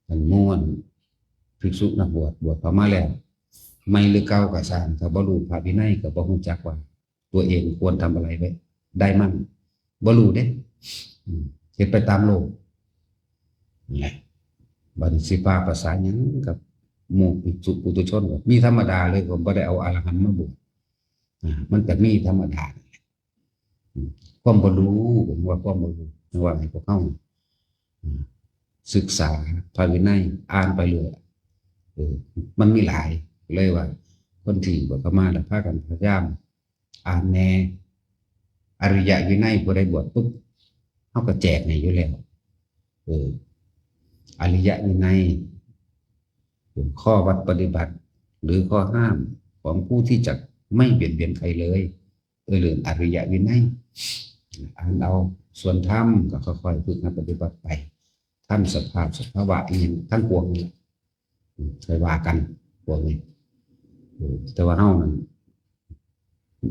มันม่วนภิกษุนักบวชพอมาแล้วไม่หรือเก่าก็สร้างถ้าบ่รู้พระวินัยก็บ่ฮู้จักว่าตัวเองควรทำอะไรไว้ได้มั่งบ่รู้เด้เฮ็ดไปตามโลกนี่แหละบัดนี้สิพาภาษาหยังกับหมู่ภิกษุปุถุชนมีธรรมดาเลยผมบ่ได้เอาอรหันต์มาบวชมันก็มีธรรมดาความบ่รู้ผมว่าความบ่รู้ว่าให้พวกเฮาศึกษาพระวินัยอ่านไปเรื่อยมันมีหลายเลยว่าคนที่บวชเข้ามาแล้วพากันพยายามอ่านแน่อริยวินัยบ่ได้บวชปุ๊บเฮาก็แจกให้อยู่แล้วอริยวินัยข้อวัดปฏิบัติหรือข้อห้ามของผู้ที่จะไม่เบียดเบียนใครเลยเรื่องอริยวินัยอ่านเอาส่วนธรรมก็ค่อยๆฝึกปฏิบัติไปทำสภาวะนี้ทั้งปวงนี้เคยว่ากันพวกนี้แต่ว่าเฮานั้น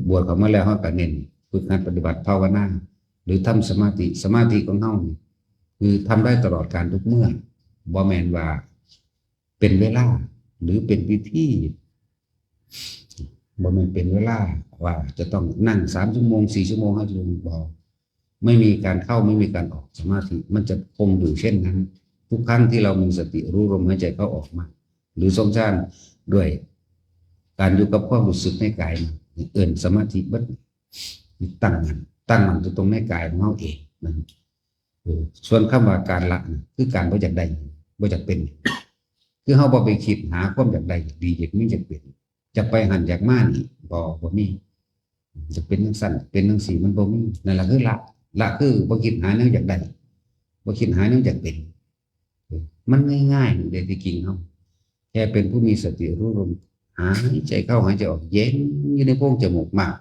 บวชเข้ามาแล้วเฮาก็เน้นฝึกงานปฏิบัติภาวนาหรือทำสมาธิของเฮาคือทำได้ตลอดการทุกเมื่อบ่แม่นว่าเป็นเวลาหรือเป็นพิธีบ่แม่นเป็นเวลาว่าจะต้องนั่ง3 ชั่วโมง 4 ชั่วโมง 5 ชั่วโมงบ่ไม่มีการเข้าไม่มีการออกสมาธิมันจะคงอยู่เช่นนั้นทุกครั้งที่เรามีสติรู้ลมหายใจเข้าออกมาหรือทรงสร้างด้วยการอยู่กับความรู้สึกในกายสมาธิบัดตั้งมันตรงในกายของเราเองนั่นส่วนคำว่าการละคือการบ่อยากได้บ่อยากเป็นคือเฮาบ่ไปคิดหาความอยากได้ดีอยากมีอยากเป็นจะไปหันอยากมานี่บ่มีจะเป็นจังซั่นเป็นจังซี่มันบ่มีนั่นล่ะคือละคือบ่คิดหาแนวอยากได้บ่คิดหาแนวอยากเป็นมันง่ายๆเด้ที่จริงเฮาแค่เป็นผู้มีสติรู้ลมหายใจเข้าหายใจออกเย็นอยู่ในโพรงจมูกมาก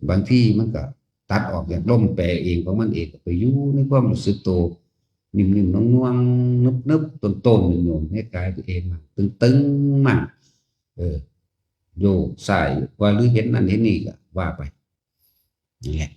บางทีมันก็ตัดออกอย่างลมแปรเองของมันเองไปอยู่ในความรู้สึกตัวนิ่มๆน่วงๆนึบๆต้นๆโยนให้กายตัวเองมาตึงๆมาโยกใส่ว่าหรือเห็นนั่นเห็นนี่ก็ว่าไปนี่แหละ